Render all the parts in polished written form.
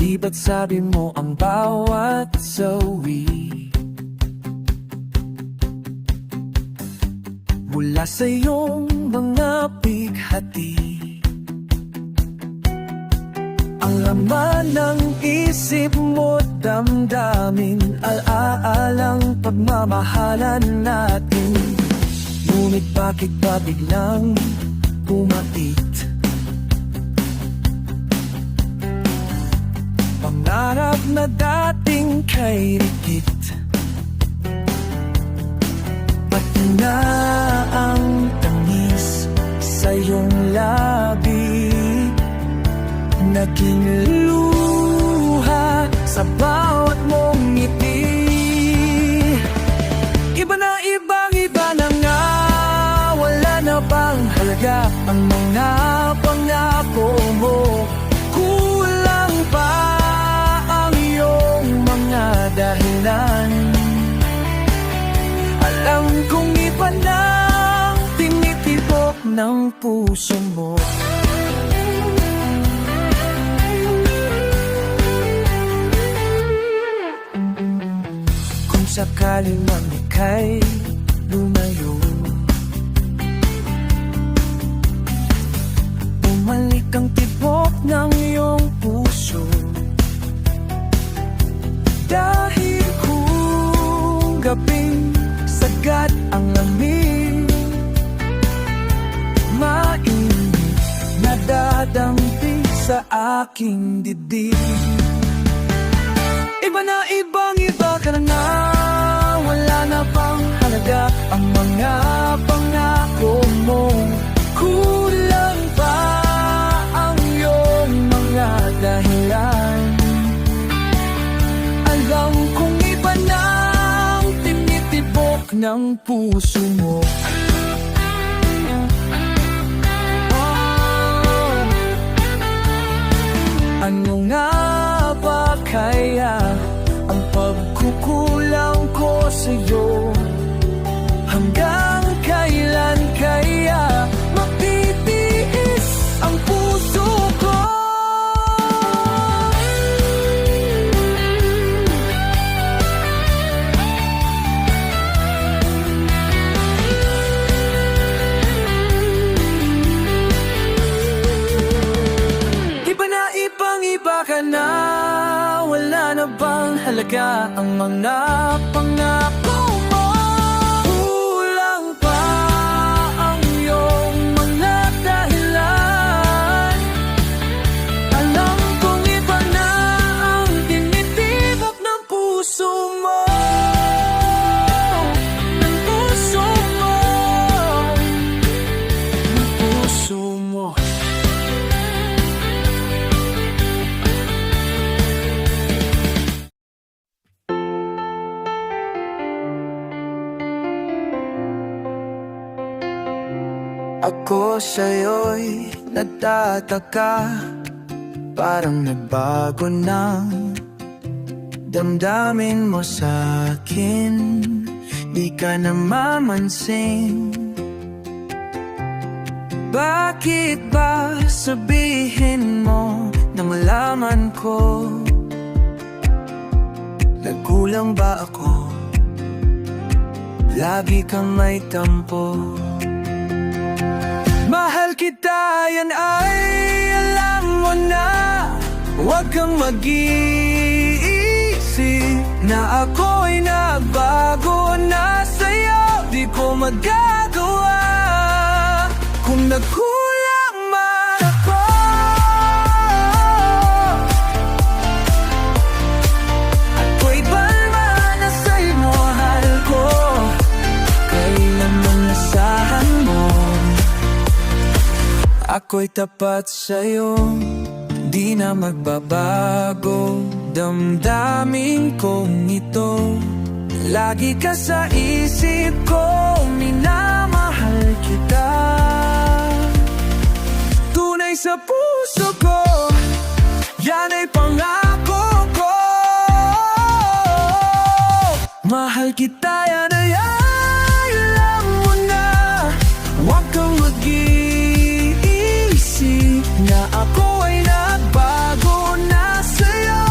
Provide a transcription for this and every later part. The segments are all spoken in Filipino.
Di ba't sabi mo ang bawat sawi mula sa iyong mga bighati, ang laman ng isip mo, damdamin, alaalang pagmamahalan natin. Ngunit bakit ba biglang bumait? Pangarap na dating kay rikit, pati na ang tamis sa iyong labi, naging luha sa bawat mong ngiti. Iba na ibang-iba na nga, wala na bang halaga ang mga pangako mo? Kulang pa ang iyong mga dahilan. Alam kong iba na tinitibok ng puso mo. Kung sakaling man ika'y lumayo, bumalik ang tibok ng iyong puso. Dahil kung gabing sagad ang lamig, mainit na dadampi sa aking dibdib. Iba na ibang-iba ka na nga, wala na bang halaga ang mga pangako mo? Kulang pa ang iyong mga dahilan. Alam kong iba na ang tinitibok ng puso mo. Ano nga ba kaya ang pagkukulang ko sa'yo? Hanggang kailan kaya magtitiis ang puso ko? Ibang-iba ka na, wala na bang halaga ang mga pangako mo? Kulang pa ang iyong mga dahilan. Alam kong iba na ang tinitibok ng puso mo. Ng puso mo. Ng puso mo. Ako sa'yo'y nagtataka, parang nagbago na damdamin mo sa'kin, di ka na mamansin. Bakit ba sabihin mo nang malaman ko? Nagkulang ba ako? Lagi kang may tampo. Mahal kita, yan ay alam mo na. Huwag kang mag-iisip na ako'y nagbago na sa'yo. Di ko magagawa kung nagkulang man ako. Ako'y balma na sa'yo, mahal ko. Kailan mong nasahan mo ako'y tapat sa'yo, di na magbabago. Damdamin kong ito, lagi ka sa isip ko, minamahal kita. Tunay sa puso ko, yan ay pangako ko. Mahal kita, yan ay alam mo na. Huwag kang mag-iisip na ako ay nagbago na sa'yo.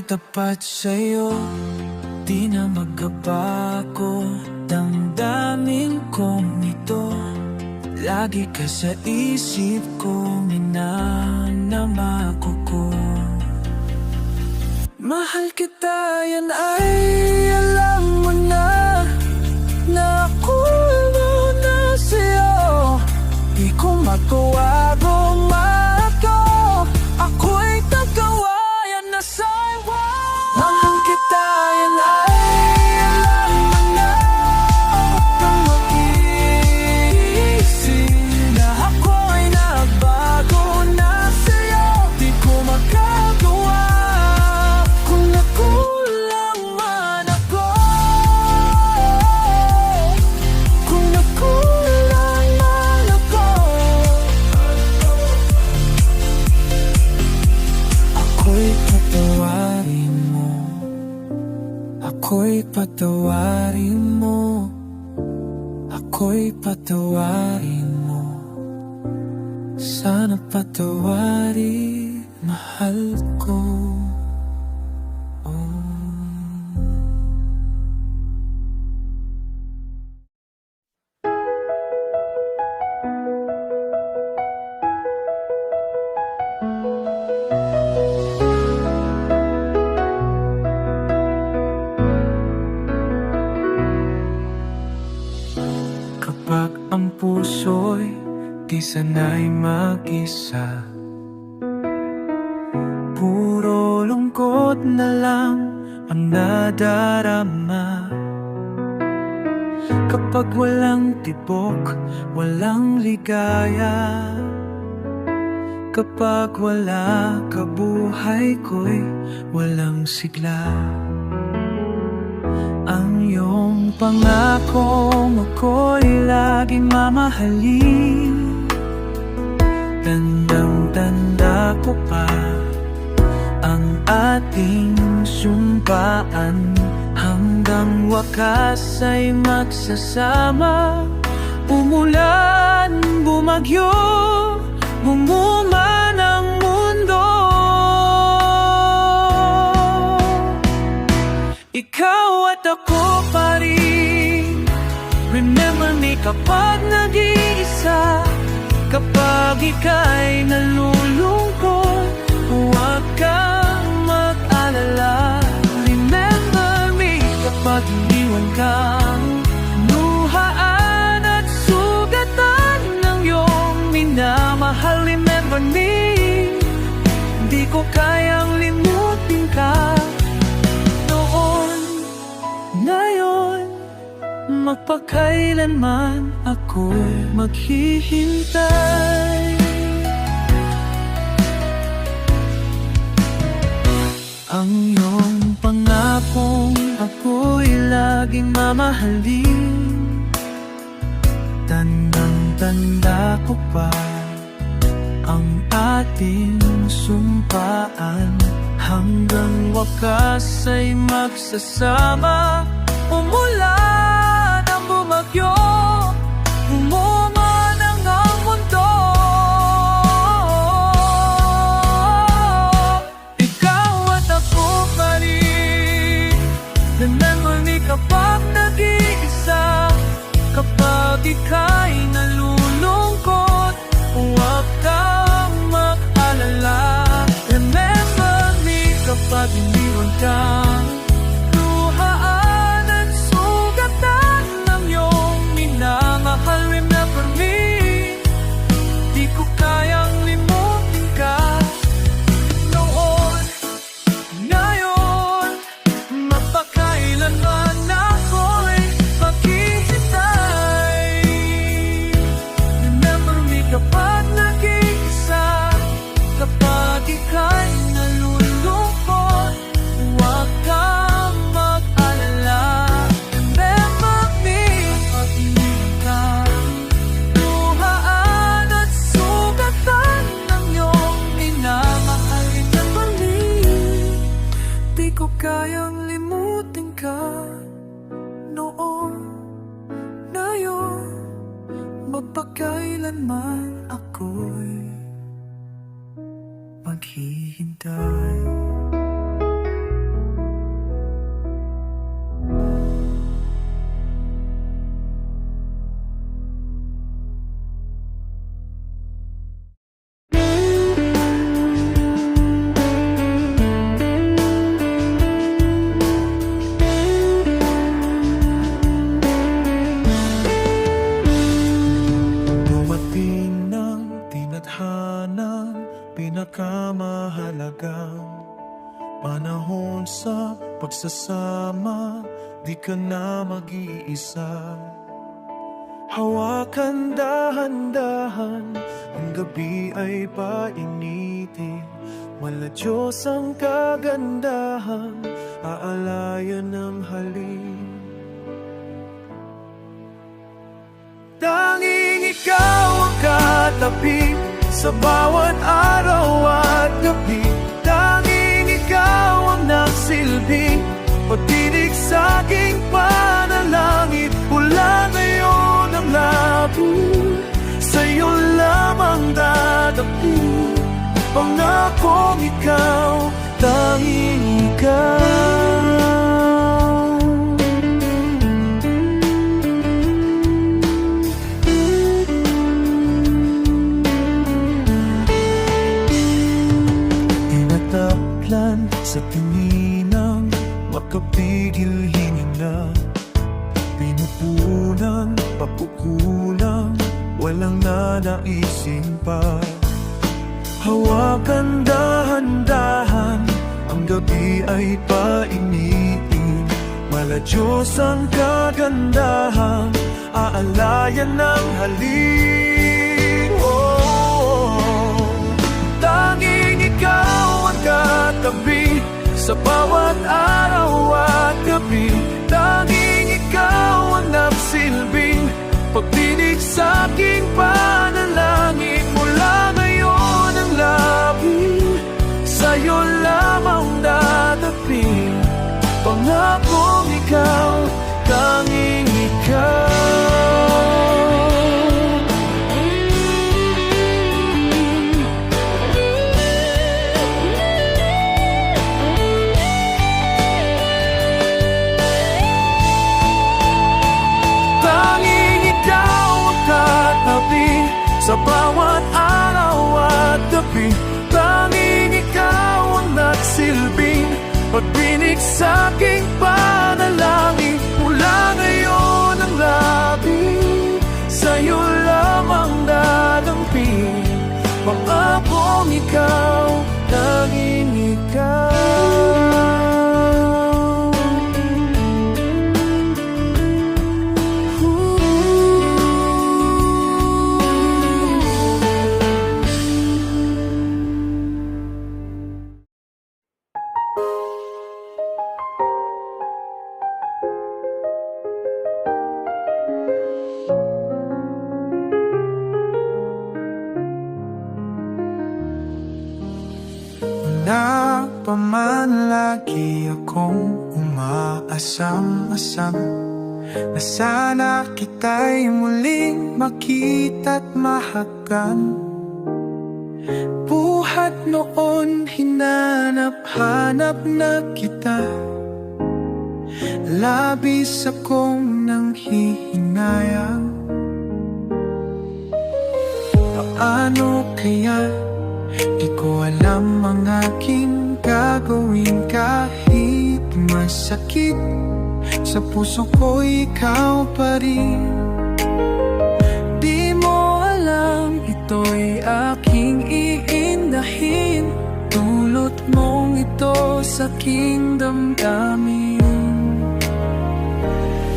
tapat sa'yo, di na magkabago. Damdamin kong ito, lagi ka sa isip ko, minanamako ko. Mahal kita, yan ay alam mo na, na ako na sa'yo. Di ko magawa, gumako, ako'y tagawayan na sa'yo. Mahal kita, yan ay alam mo na, huwag kang mag-iisip na ako'y nagbago na sa'yo. Di ko magagawa kung nakulang man ako, kung nakulang man ako. Ako'y patawarin mo, ako'y patawarin mo, ako'y patawarin mo. Sana patawarin, mahal ko. Oh. Kapag ang puso'y di sanay mag-isa, puro lungkot na lang ang nadarama. Kapag walang tibok, walang ligaya, kapag wala ka, buhay ko'y walang sigla. Ang iyong pangakong ako'y laging mamahalin, tandang-tanda ko pa ang ating sumpaan. Hanggang wakas ay magsasama, umulan, bumagyo, bumuman ang mundo. Ikaw at ako pa rin. Remember me kapag nag-iisa, kapag ika'y nalulungkot, huwag kang mag-alala. Remember me kapag iniwan kang luhaan at sugatan ng iyong minamahal. Remember me, di ko kayang limutin ka. Ngayon, magpakailanman ako'y maghihintay. Ang iyong pangakong ako'y laging mamahalin, tandang-tanda ko pa ang ating sumpaan. Hanggang wakas ay magsasama, umulan ang bumagyo, bumuman ang mundo. Ikaw at ako pa rin. Remember me kapag nag-iisa, kapag ika'y nalulungkot, huwag kang mag-alala. Remember me kapag iniwan kang luhaan at sugatan ng iyong minamahal. Remember me, di ko kayang limutin ka. Noon, ngayon, mapakailanman ako'y maghihintay. Remember me kapag nag-iisa, kapag ika'y nalulungkot, huwag kang mag-alala. Remember me kapag iniwan kang luhaan at sugatan ng iyong minamahal. Remember me, di ko kayang limutin ka. Noon, ngayon, magpakailanman ako'y maghihintay. ka na mag-iisa. Hawakan dahan-dahan, ang gabi ay painitin. Mala Diyos ang kagandahan, aalayan ng halin. Tanging ikaw ang katabi sa bawat araw at gabi. Tanging ikaw ang nagsilbing pag-ibig sa aking panalangin. Mula ngayon ang labi, sa'yo lamang dadapi. Pangakong ikaw, tanging ikaw. Tinataplan sa tininang makapigil hininga. Pinupunan, papukulang, walang nanaisin pa. Hawakan dahan-dahan, ang gabi ay painitin. Mala Diyos ang kagandahan, aalayan ng halin. Tanging ikaw ang katabi sa bawat araw at gabi. Tanging ikaw ang nagsilbing pag-ibig sa aking panalangin. Mula ngayon ang labi, sa'yo lamang dadapi. Pangakong ikaw, tanging ikaw. Sa bawat araw at gabi, tanging ikaw ang nagsilbing pag-ibig sa aking panalangin. Mula ngayon ang labi, sa'yo lamang dadampi. Pangakong ikaw, tanging ikaw. Na paman lagi akong umaasam-asam na sana kita'y muling makita't mahagan. Buhat noon hinanap-hanap na kita, labis akong nanghihinayang. Paano kaya? Di ko alam ang aking gagawin kahit masakit. Sa puso ko ikaw pa rin. Di mo alam ito'y aking iindahin. Dulot mong ito sa aking damdamin.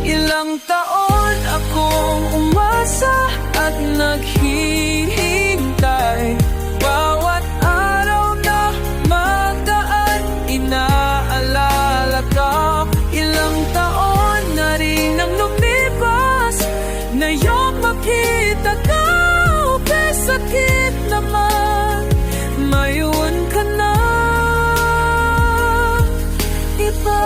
Ilang taon akong umasa at naghihintay. Bawat araw na magdaan, inaalala ka. Ilang taon na rin ang lumipas, na iyong makita ka. May sakit naman, mayroon ka na iba.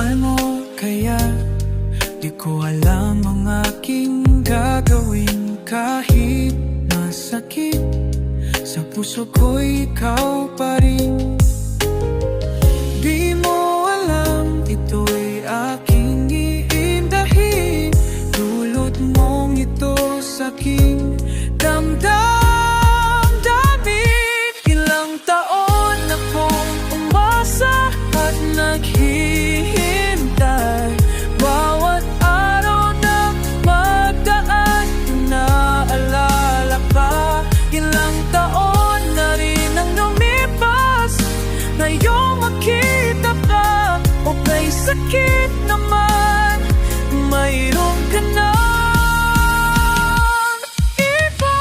Ano kaya? Di ko alam ang aking gagawin kahit masakit. Sa puso ko ikaw pa rin. Di mo alam ito'y aking iindahin. Dulot mong ito sa aking damdamin. Ilang taon akong umasa at naghihintay. sakit naman, mayroon ka na iba.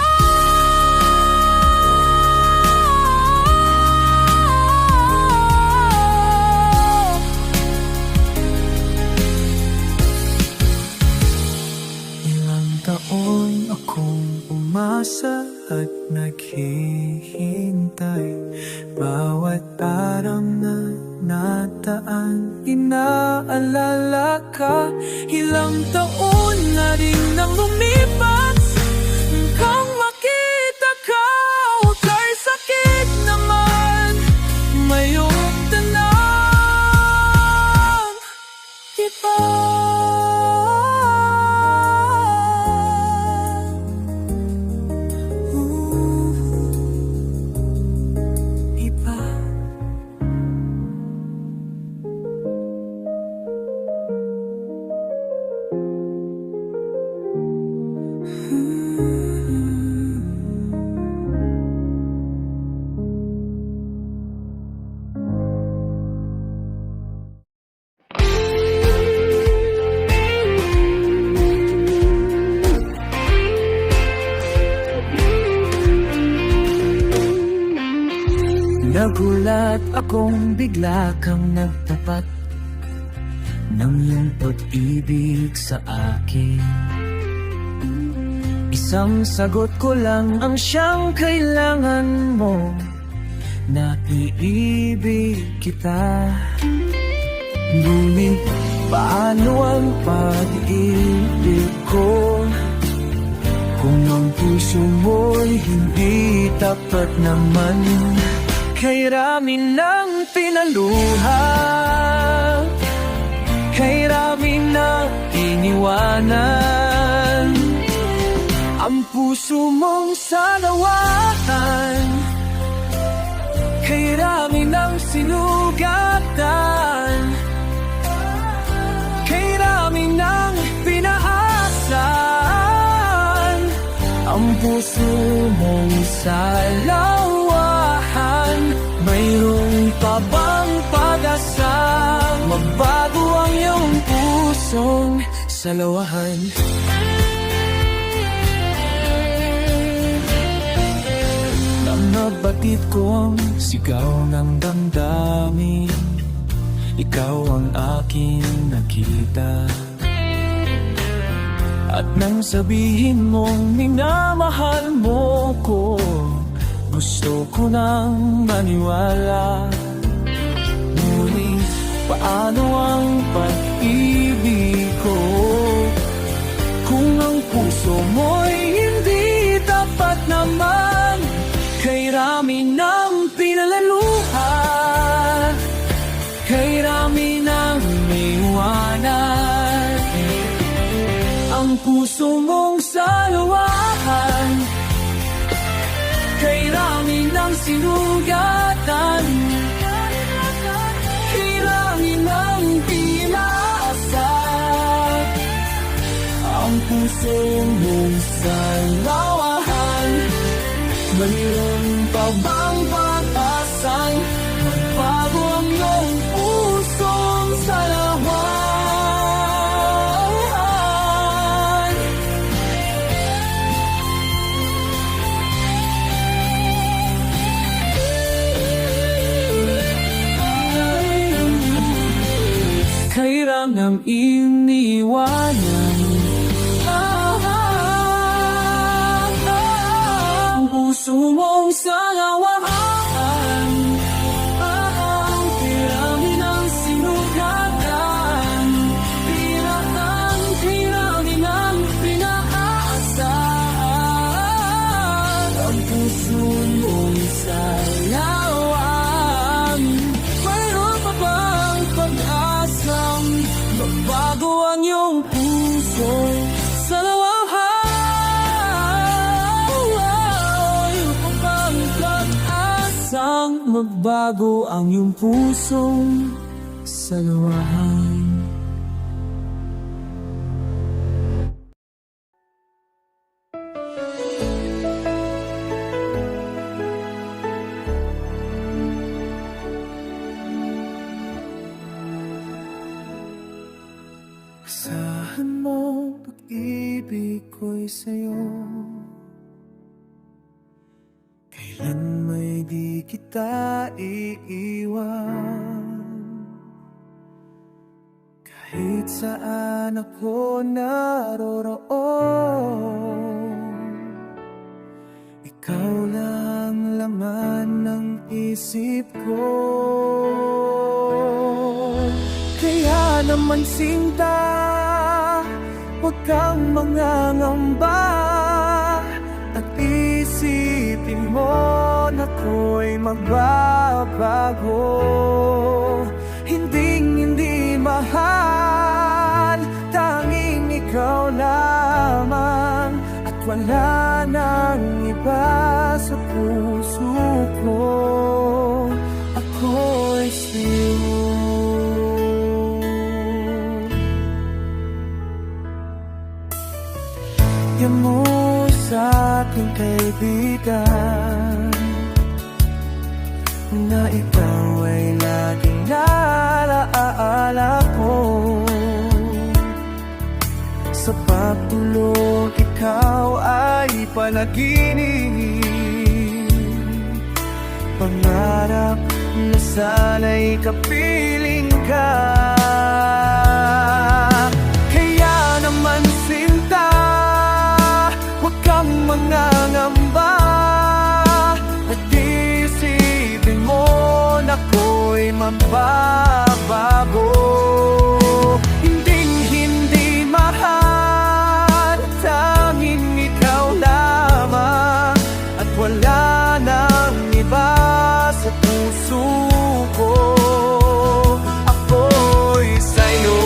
Ilang taon akong umasa at naghihintay, bawat araw na nataan, inaalala ka. Ilang taon na rin nang lumipas, kang makita ka, waka'y sakit naman, mayroon ka ng iba. Nagulat akong bigla kang nagtapat ng iyong pag-ibig sa akin. Isang sagot ko lang ang siyang kailangan mo, na iibig kita. Ngunit paano ang pag-ibig ko kung ang puso mo'y hindi tapat naman? Kay rami ng pinaluha, kay rami ng iniwanan, ang puso mong salawahan, kay rami ng sinugatan, kay rami ng pinaasan, ang puso mong salawahan. Mayroon pa bang pag-asa, magbago ang iyong pusong salawahan? Nang nabatid ko ang sigaw ng damdamin, ikaw ang aking nakita. At nang sabihin mong minamahal mo ko, gusto ko nang maniwala. Ngunit paano ang pag-ibig ko kung ang puso mo'y hindi tapat naman? Kay rami ng pinalaluha, kay rami ng iwanan, ang puso mong salawahan, kay rami ng sinugatan, kay rami ng pinaasa, ang puso mong salawahan. Mayroon pa bang pag-asang magbago ang iyong pusong salawahan? Kay rami ng iniwanan, puso mong salawahan, kay rami ng sinugatan, kay rami ng pinaasahan, ang puso mong salawan. Mayroon pa bang pag-asang magbago ang iyong puso salawahan? Magbago ang iyong pusong salawahan. pag-ibig ko'y sa'yo. Kailan may di kita iiwan, kahit saan ako naroroon. Ikaw lang laman ng isip ko. Kaya naman sinta, huwag kang mangangamba, at isipin mo na ako'y magbabago. Hindi mahal, tanging ikaw lamang, at wala nang iba sa puso ko. Ako'y sa'yo. Yan mo sa aking kaibigan, na ikaw ay laging nalaala ko. Sa pagtulog ikaw ay panaginip, pangarap na sana'y kapiling ka. Kaya naman sinta, huwag kang mangangamba, at isipin mo na ako'y mababago. Hindi mahal, tanging ikaw lamang, at wala nang iba sa puso ko. Ako'y sa'yo.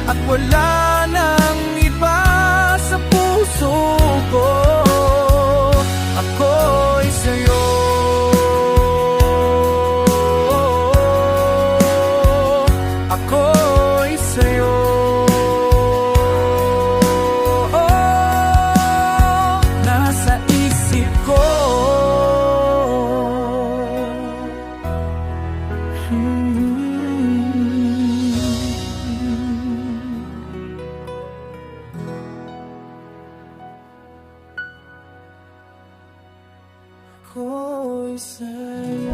At wala nang iba sa puso ko. Ako'y sa'yo. Ako'y sa'yo. Nasa isip ko. Ako'y sa'yo.